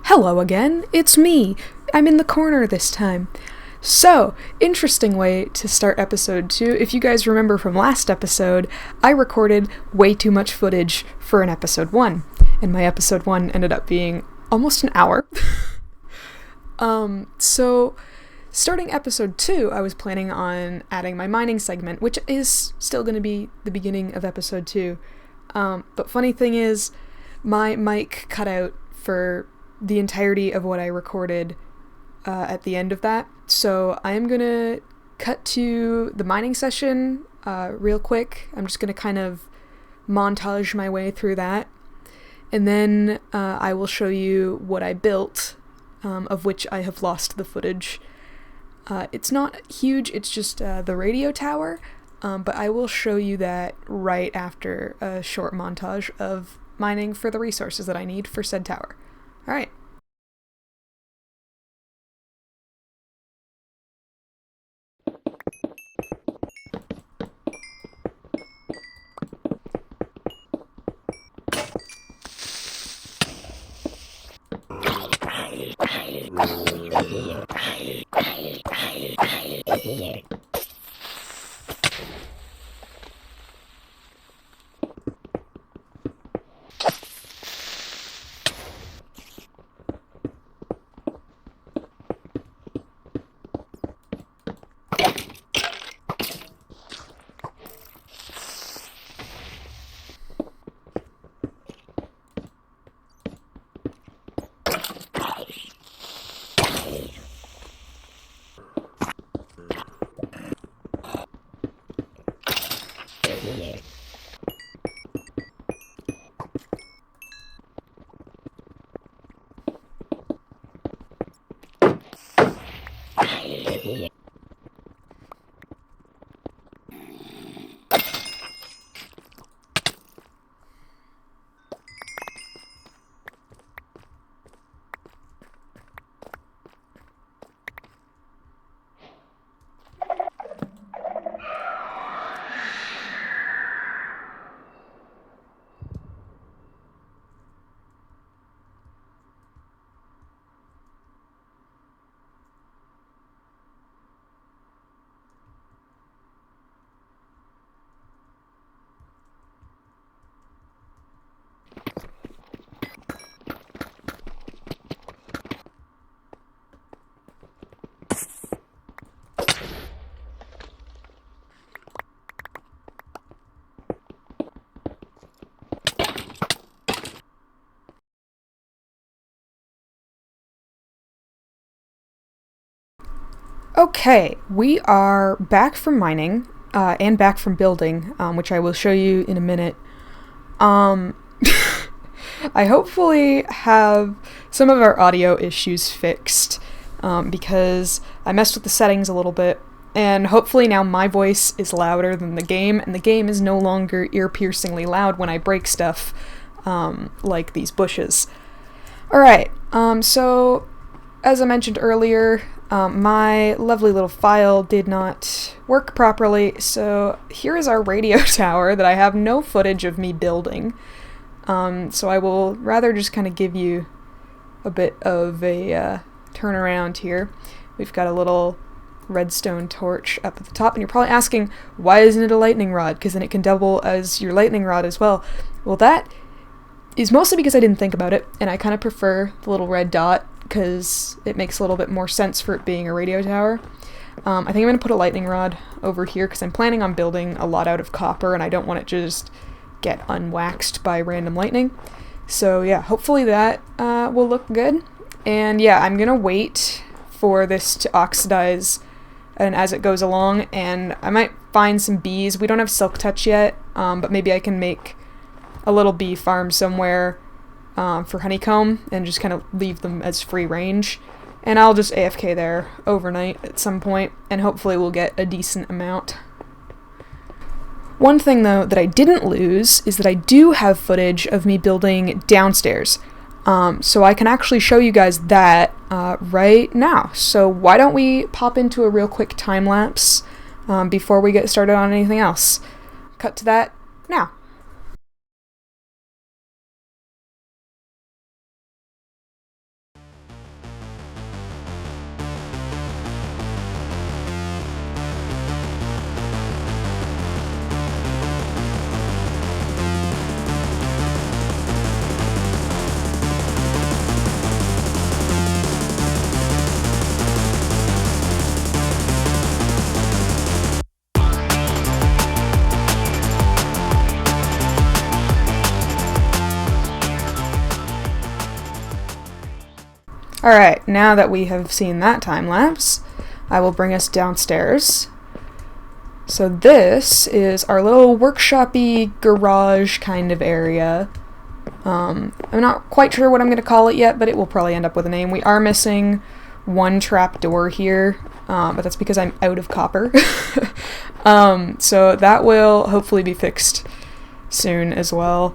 Hello again, it's me. I'm in the corner this time. So, interesting way to start episode 2. If you guys remember from last episode, I recorded way too much footage for an episode 1, and my episode 1 ended up being almost an hour. So starting episode 2, I was planning on adding my mining segment, which is still going to be the beginning of episode 2. But funny thing is, my mic cut out for the entirety of what I recorded at the end of that. So I am going to cut to the mining session real quick. I'm just going to kind of montage my way through that. And then I will show you what I built, of which I have lost the footage. It's not huge, it's just the radio tower, but I will show you that right after a short montage of mining for the resources that I need for said tower. Alright. Okay, we are back from mining, and back from building, which I will show you in a minute. I hopefully have some of our audio issues fixed, because I messed with the settings a little bit, and hopefully now my voice is louder than the game, and the game is no longer ear-piercingly loud when I break stuff, like these bushes. Alright, so as I mentioned earlier, my lovely little file did not work properly, so here is our radio tower that I have no footage of me building. So I will rather just kind of give you a bit of a turnaround here. We've got a little redstone torch up at the top, and you're probably asking, why isn't it a lightning rod? Because then it can double as your lightning rod as well. Well, that is mostly because I didn't think about it, and I kind of prefer the little red dot because it makes a little bit more sense for it being a radio tower. I think I'm going to put a lightning rod over here because I'm planning on building a lot out of copper and I don't want it to just get unwaxed by random lightning. So yeah, hopefully that will look good. And yeah, I'm going to wait for this to oxidize and as it goes along, and I might find some bees. We don't have silk touch yet, but maybe I can make a little bee farm somewhere for honeycomb and just kind of leave them as free range, and I'll just AFK there overnight at some point and hopefully we'll get a decent amount. One thing though that I didn't lose is that I do have footage of me building downstairs, so I can actually show you guys that right now. So why don't we pop into a real quick time lapse before we get started on anything else. Cut to that now. Alright, now that we have seen that time lapse, I will bring us downstairs. So this is our little workshop-y garage kind of area. I'm not quite sure what I'm going to call it yet, but it will probably end up with a name. We are missing one trap door here, but that's because I'm out of copper. So that will hopefully be fixed soon as well.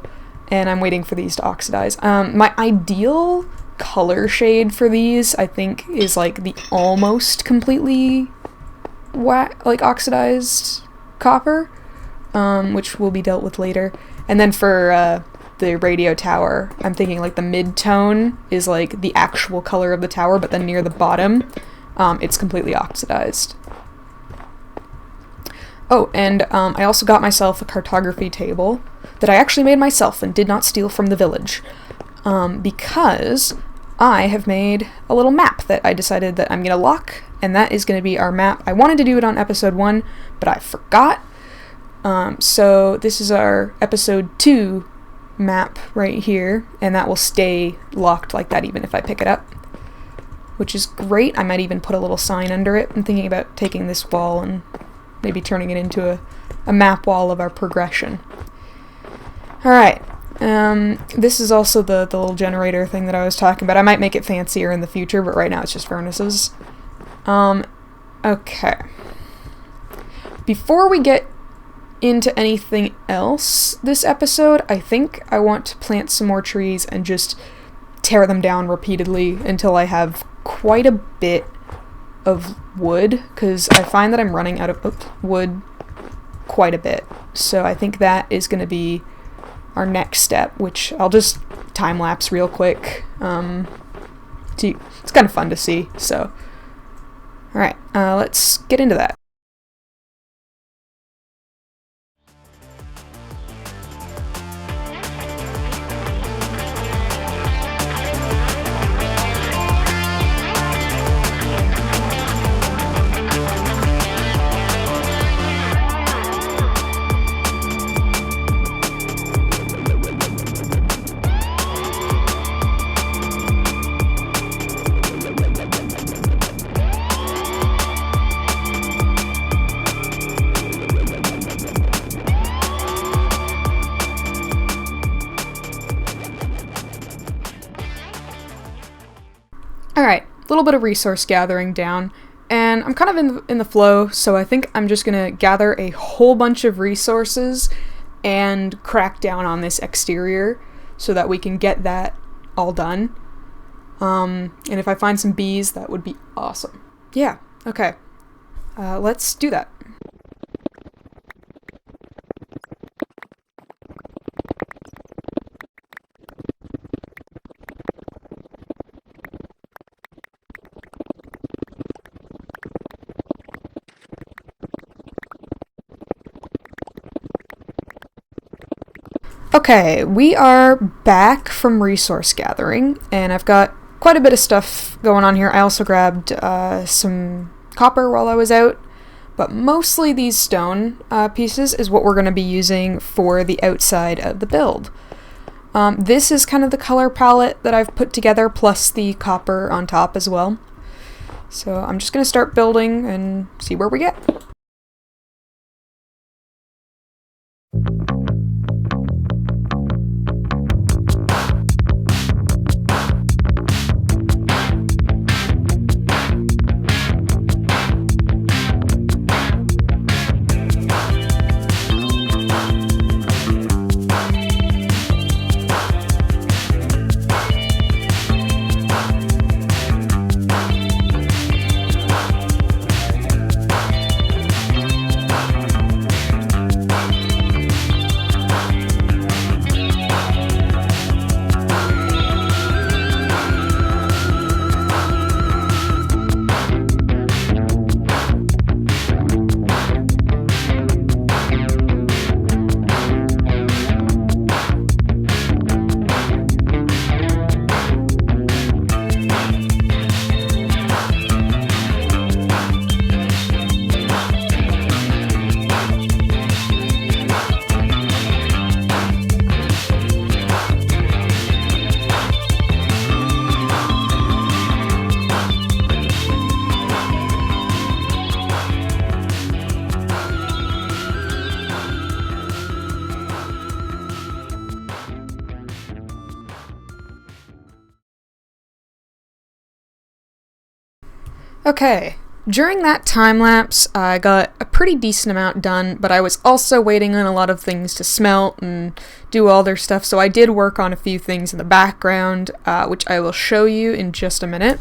And I'm waiting for these to oxidize. My ideal color shade for these, I think, is like the almost completely oxidized copper, which will be dealt with later. And then for the radio tower, I'm thinking like the mid-tone is like the actual color of the tower, but then near the bottom, it's completely oxidized. Oh, and I also got myself a cartography table that I actually made myself and did not steal from the village, because I have made a little map that I decided that I'm going to lock, and that is going to be our map. I wanted to do it on episode 1, but I forgot. So this is our episode 2 map right here, and that will stay locked like that even if I pick it up, which is great. I might even put a little sign under it. I'm thinking about taking this wall and maybe turning it into a map wall of our progression. Alright, this is also the little generator thing that I was talking about. I might make it fancier in the future, but right now it's just furnaces. Okay. Before we get into anything else this episode, I think I want to plant some more trees and just tear them down repeatedly until I have quite a bit of wood, because I find that I'm running out of wood quite a bit. So I think that is going to be our next step, which I'll just time-lapse real quick. It's kind of fun to see, so. Alright, let's get into that. Alright, a little bit of resource gathering down, and I'm kind of in the flow, so I think I'm just gonna gather a whole bunch of resources and crack down on this exterior so that we can get that all done. And if I find some bees, that would be awesome. Yeah, okay. Let's do that. Okay, we are back from resource gathering, and I've got quite a bit of stuff going on here. I also grabbed some copper while I was out, but mostly these stone pieces is what we're going to be using for the outside of the build. This is kind of the color palette that I've put together, plus the copper on top as well. So I'm just going to start building and see where we get. Okay, during that time lapse, I got a pretty decent amount done, but I was also waiting on a lot of things to smelt and do all their stuff, so I did work on a few things in the background, which I will show you in just a minute.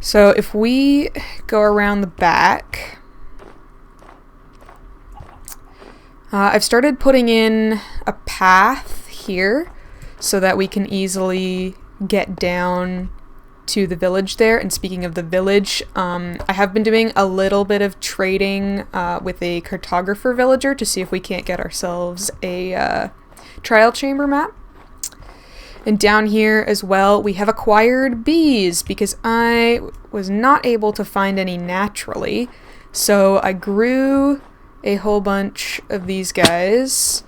So if we go around the back, I've started putting in a path here so that we can easily get down to the village there. And speaking of the village, I have been doing a little bit of trading with a cartographer villager to see if we can't get ourselves a trial chamber map. And down here as well, we have acquired bees because I was not able to find any naturally. So I grew a whole bunch of these guys,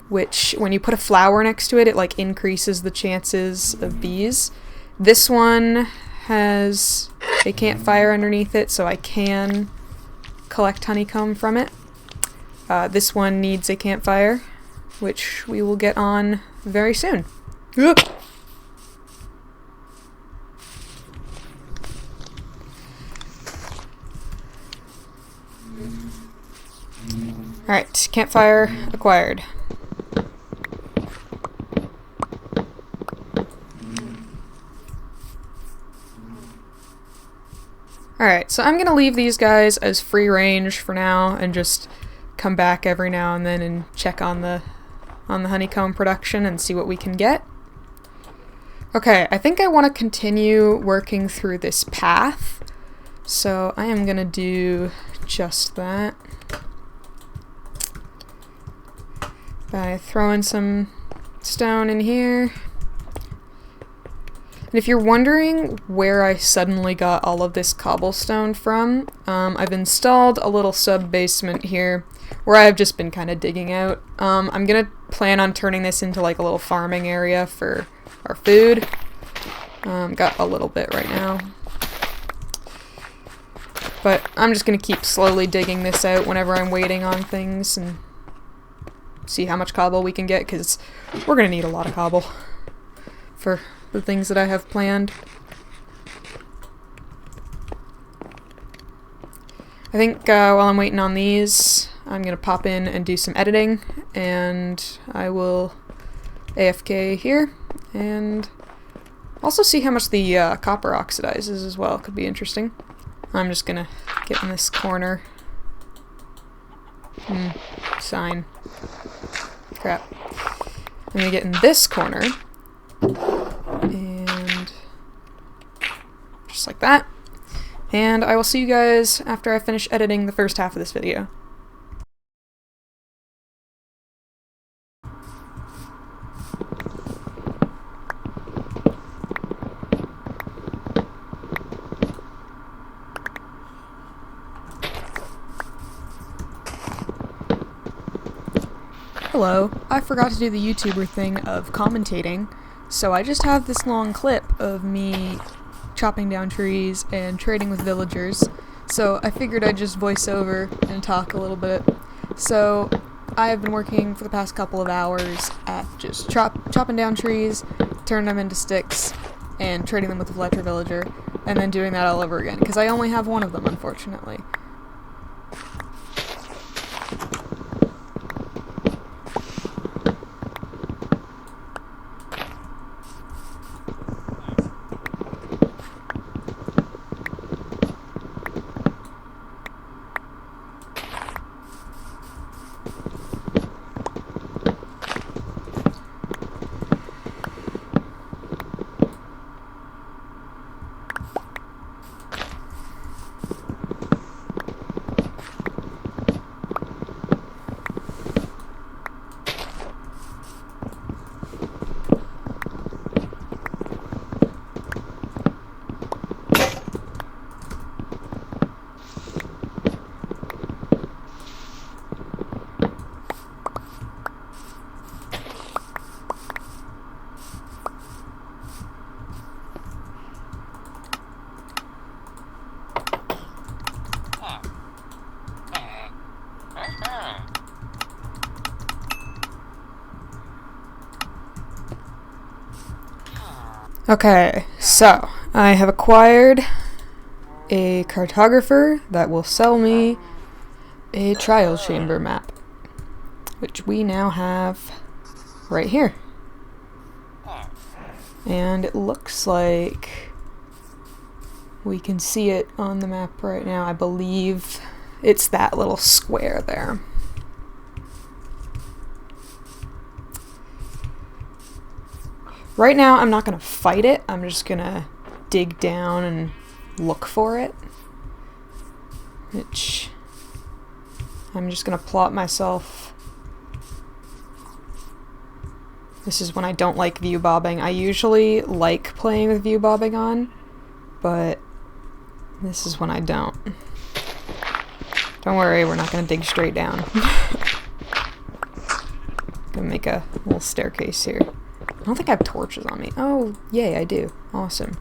which when you put a flower next to it, it like increases the chances of bees. This one has a campfire underneath it, so I can collect honeycomb from it. This one needs a campfire, which we will get on very soon. Alright, campfire acquired. Alright, so I'm going to leave these guys as free range for now and just come back every now and then and check on the honeycomb production and see what we can get. Okay, I think I want to continue working through this path, so I am going to do just that by throwing some stone in here. And if you're wondering where I suddenly got all of this cobblestone from, I've installed a little sub-basement here where I've just been kind of digging out. I'm gonna plan on turning this into like a little farming area for our food. Got a little bit right now. But I'm just gonna keep slowly digging this out whenever I'm waiting on things and see how much cobble we can get, because we're gonna need a lot of cobble for the things that I have planned. I think while I'm waiting on these, I'm gonna pop in and do some editing, and I will AFK here and also see how much the copper oxidizes as well. Could be interesting. I'm just gonna get in this corner. Sign. Crap. I'm gonna get in this corner. And just like that. And I will see you guys after I finish editing the first half of this video. Hello, I forgot to do the YouTuber thing of commentating, so I just have this long clip of me chopping down trees and trading with villagers, so I figured I'd just voice over and talk a little bit. So I have been working for the past couple of hours at just chopping down trees, turning them into sticks, and trading them with the Fletcher villager, and then doing that all over again, because I only have one of them, unfortunately. Okay, so I have acquired a cartographer that will sell me a trial chamber map, which we now have right here. And it looks like we can see it on the map right now. I believe it's that little square there. Right now, I'm not going to fight it. I'm just going to dig down and look for it. Which I'm just going to plot myself. This is when I don't like view bobbing. I usually like playing with view bobbing on, but this is when I don't. Don't worry, we're not going to dig straight down. Gonna make a little staircase here. I don't think I have torches on me. Oh, yay, I do. Awesome.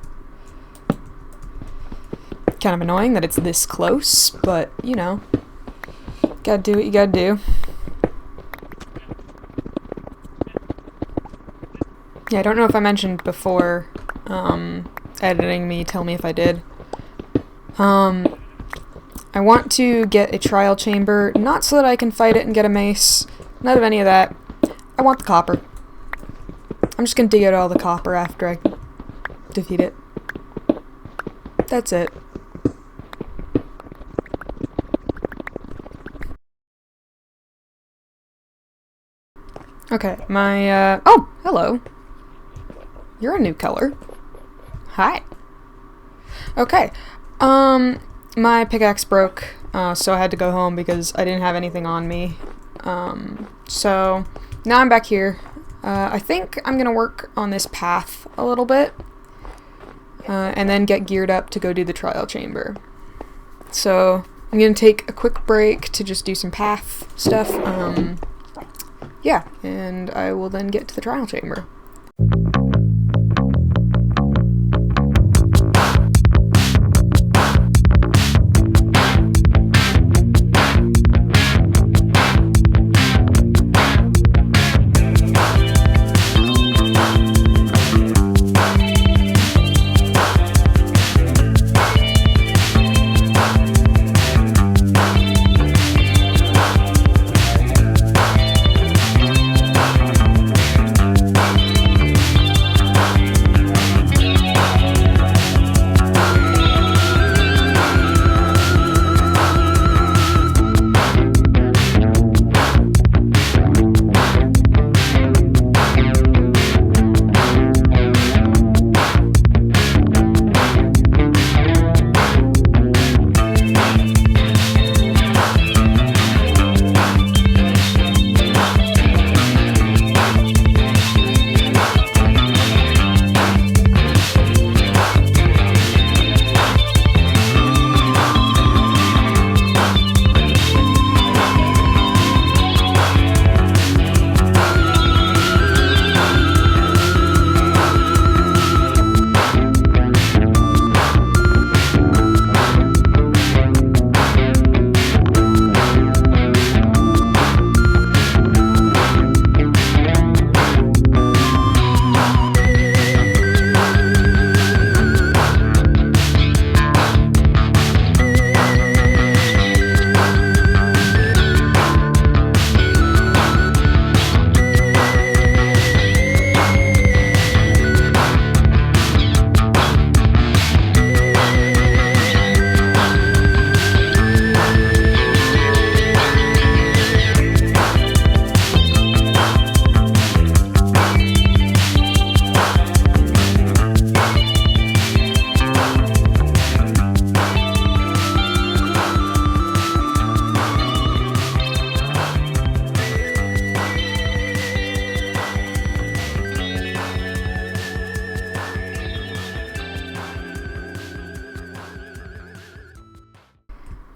Kind of annoying that it's this close, but, you know, gotta do what you gotta do. Yeah, I don't know if I mentioned before, editing me, tell me if I did. I want to get a trial chamber, not so that I can fight it and get a mace. None of any of that. I want the copper. I'm just gonna dig out all the copper after I defeat it. That's it. Okay, my, oh, hello. You're a new color. Hi. Okay, my pickaxe broke, so I had to go home because I didn't have anything on me. So now I'm back here. I think I'm gonna work on this path a little bit, and then get geared up to go do the trial chamber. So I'm gonna take a quick break to just do some path stuff. Yeah, and I will then get to the trial chamber.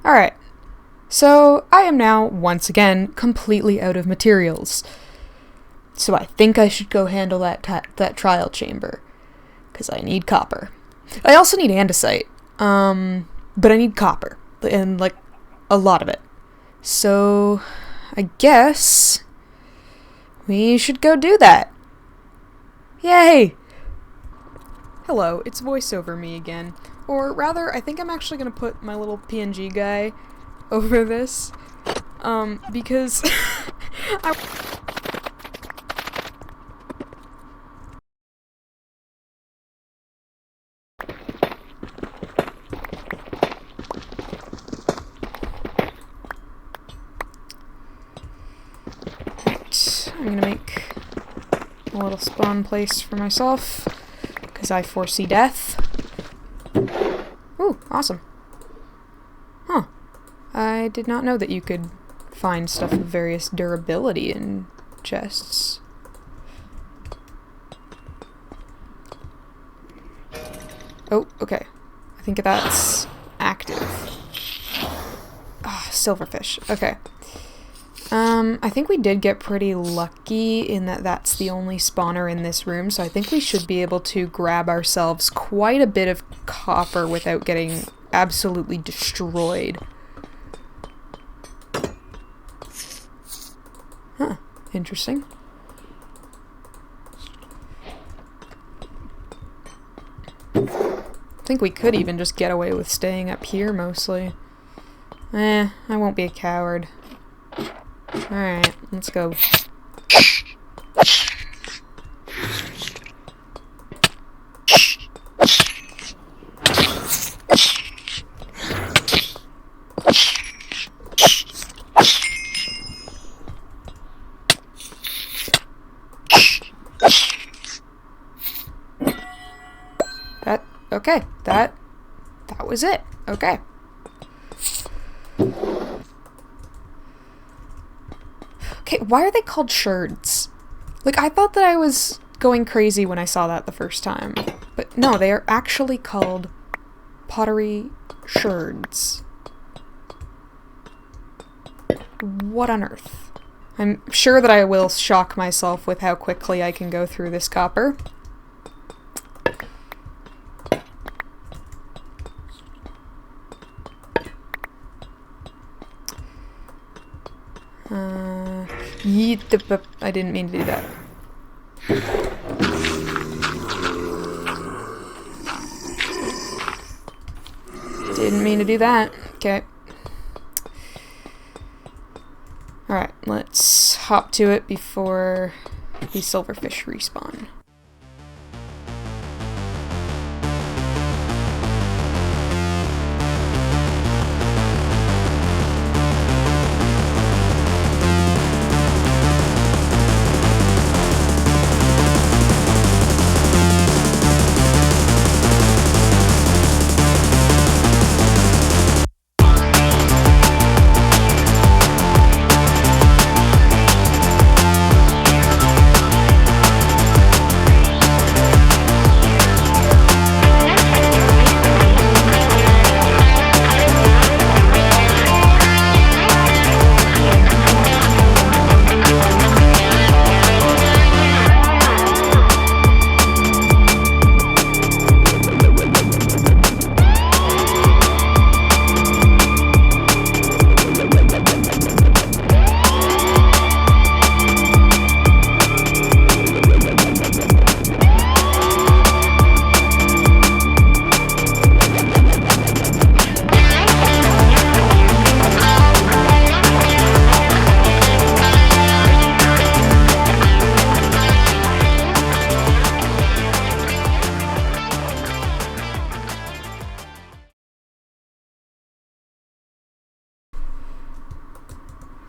Alright, so I am now, once again, completely out of materials. So I think I should go handle that trial chamber, because I need copper. I also need andesite, but I need copper, and, like, a lot of it. So, I guess we should go do that. Yay! Hello, it's voiceover me again. Or rather, I think I'm actually gonna put my little PNG guy over this, because I... I'm gonna make a little spawn place for myself, because I foresee death. Ooh, awesome. Huh. I did not know that you could find stuff of various durability in chests. Oh, okay. I think that's active. Ah, silverfish. Okay. I think we did get pretty lucky in that that's the only spawner in this room, so I think we should be able to grab ourselves quite a bit of copper without getting absolutely destroyed. Huh, interesting. I think we could even just get away with staying up here mostly. I won't be a coward. Alright, let's go. Okay, that was it. Okay. Okay, why are they called sherds? Like, I thought that I was going crazy when I saw that the first time. But no, they are actually called pottery sherds. What on earth? I'm sure that I will shock myself with how quickly I can go through this copper. I didn't mean to do that. Didn't mean to do that. Okay. Alright, let's hop to it before the silverfish respawn.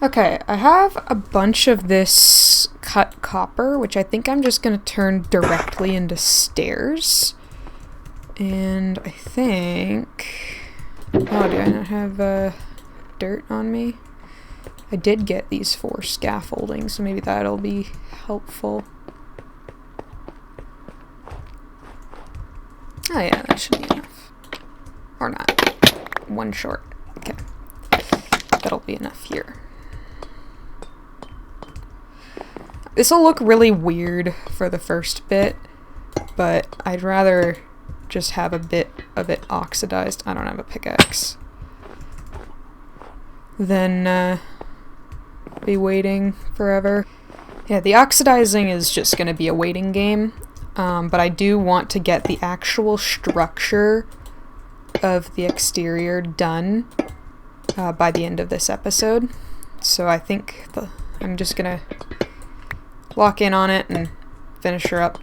Okay, I have a bunch of this cut copper, which I think I'm just going to turn directly into stairs. And I think... Oh, do I not have dirt on me? I did get these 4 scaffolding, so maybe that'll be helpful. Oh yeah, that should be enough. Or not. 1 short. Okay. That'll be enough here. This'll look really weird for the first bit, but I'd rather just have a bit of it oxidized. I don't have a pickaxe. Than be waiting forever. Yeah, the oxidizing is just going to be a waiting game, but I do want to get the actual structure of the exterior done by the end of this episode. So I think I'm just gonna lock in on it and finish her up.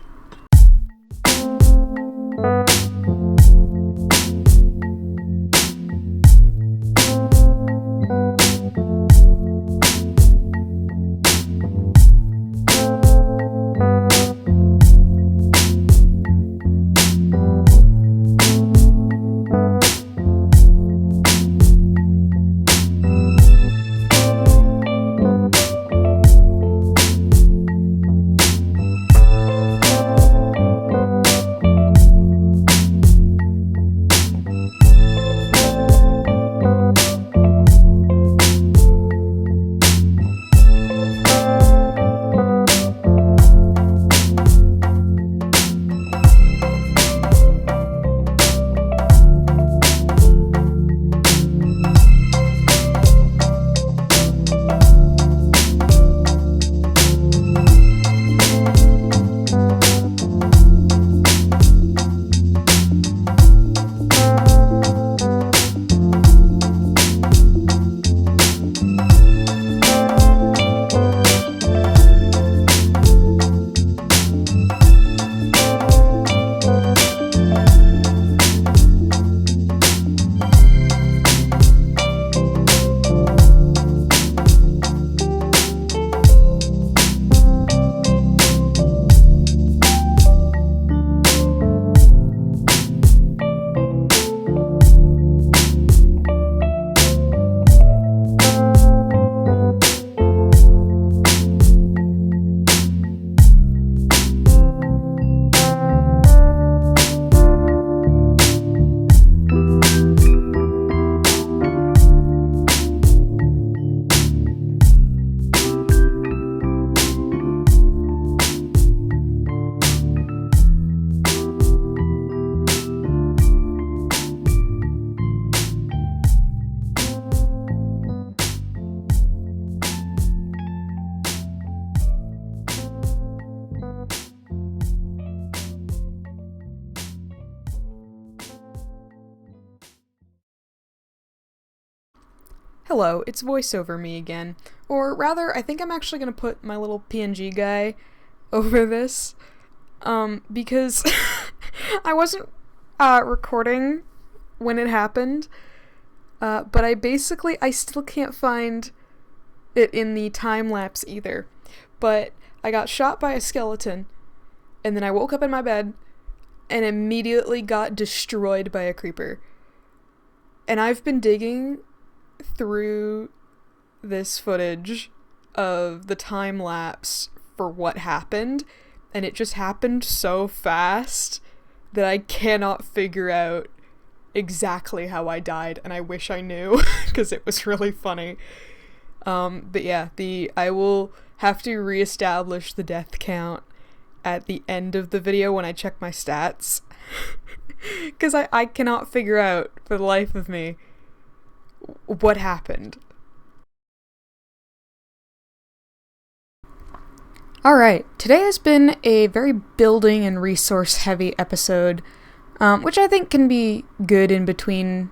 Hello, it's voiceover me again. Or rather, I think I'm actually going to put my little PNG guy over this, because I wasn't recording when it happened, but I still can't find it in the time-lapse either. But I got shot by a skeleton, and then I woke up in my bed, and immediately got destroyed by a creeper. And I've been digging through this footage of the time lapse for what happened, and it just happened so fast that I cannot figure out exactly how I died, and I wish I knew because it was really funny. But yeah, I will have to reestablish the death count at the end of the video when I check my stats because I cannot figure out for the life of me what happened. Alright, today has been a very building and resource heavy episode, which I think can be good in between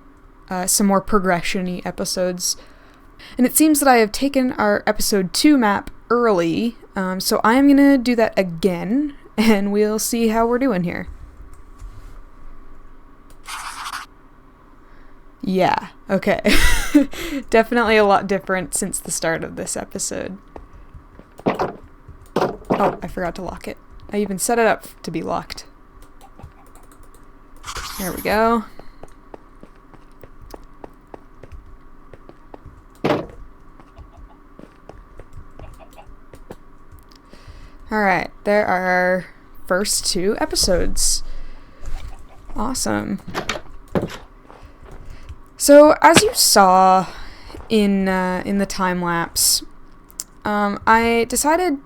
some more progression-y episodes. And it seems that I have taken our episode 2 map early, so I am gonna do that again, and we'll see how we're doing here. Yeah, okay. Definitely a lot different since the start of this episode. Oh, I forgot to lock it. I even set it up to be locked. There we go. Alright, there are our first 2 episodes. Awesome. So, as you saw in the time lapse, I decided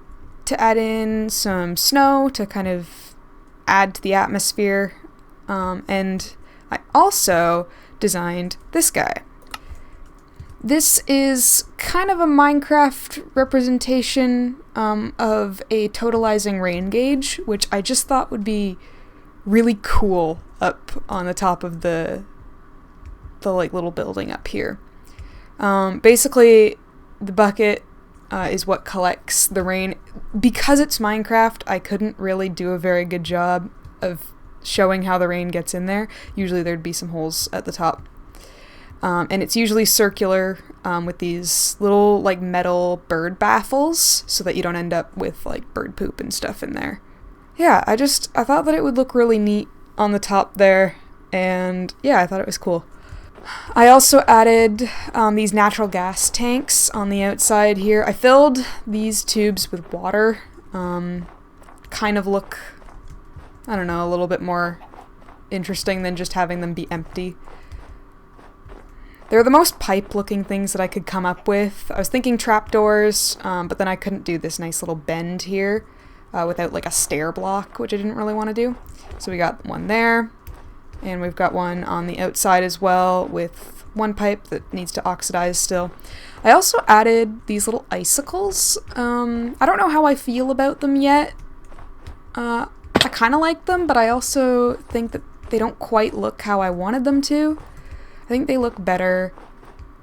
to add in some snow to kind of add to the atmosphere, and I also designed this guy. This is kind of a Minecraft representation of a totalizing rain gauge, which I just thought would be really cool up on the top of the the like little building up here. Basically, the bucket is what collects the rain. Because it's Minecraft, I couldn't really do a very good job of showing how the rain gets in there. Usually there'd be some holes at the top. And it's usually circular with these little like metal bird baffles so that you don't end up with like bird poop and stuff in there. Yeah, I thought that it would look really neat on the top there, and yeah, I thought it was cool. I also added these natural gas tanks on the outside here. I filled these tubes with water, kind of look, I don't know, a little bit more interesting than just having them be empty. They're the most pipe-looking things that I could come up with. I was thinking trapdoors, but then I couldn't do this nice little bend here without like a stair block, which I didn't really want to do. So we got one there, and we've got one on the outside as well with one pipe that needs to oxidize still. I also added these little icicles. I don't know how I feel about them yet. I kind of like them, but I also think that they don't quite look how I wanted them to. I think they look better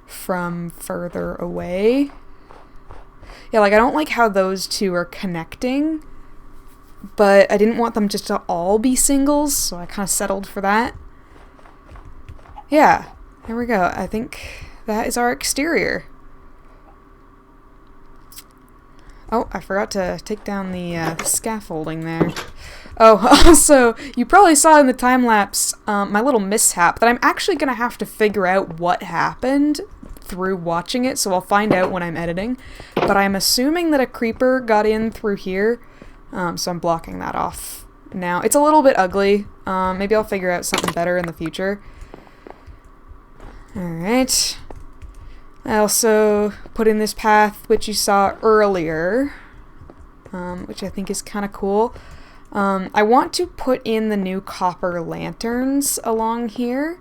from further away. Yeah, like I don't like how those two are connecting, but I didn't want them just to all be singles, so I kind of settled for that. Yeah, there we go. I think that is our exterior. Oh, I forgot to take down the scaffolding there. Oh, also, you probably saw in the time-lapse my little mishap that I'm actually going to have to figure out what happened through watching it, so I'll find out when I'm editing. But I'm assuming that a creeper got in through here, so I'm blocking that off now. It's a little bit ugly. Maybe I'll figure out something better in the future. Alright. I also put in this path, which you saw earlier, which I think is kind of cool. I want to put in the new copper lanterns along here,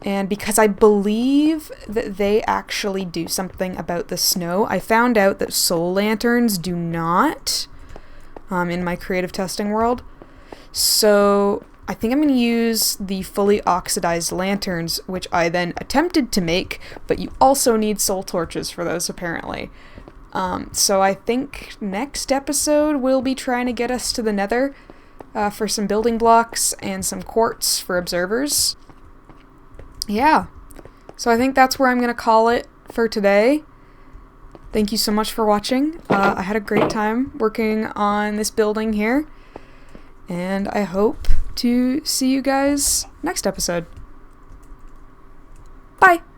and because I believe that they actually do something about the snow. I found out that soul lanterns do not in my creative testing world, so I think I'm going to use the fully oxidized lanterns, which I then attempted to make, but you also need soul torches for those apparently. So I think next episode we'll be trying to get us to the Nether for some building blocks and some quartz for observers. Yeah, so I think that's where I'm going to call it for today. Thank you so much for watching. I had a great time working on this building here, and I hope to see you guys next episode. Bye!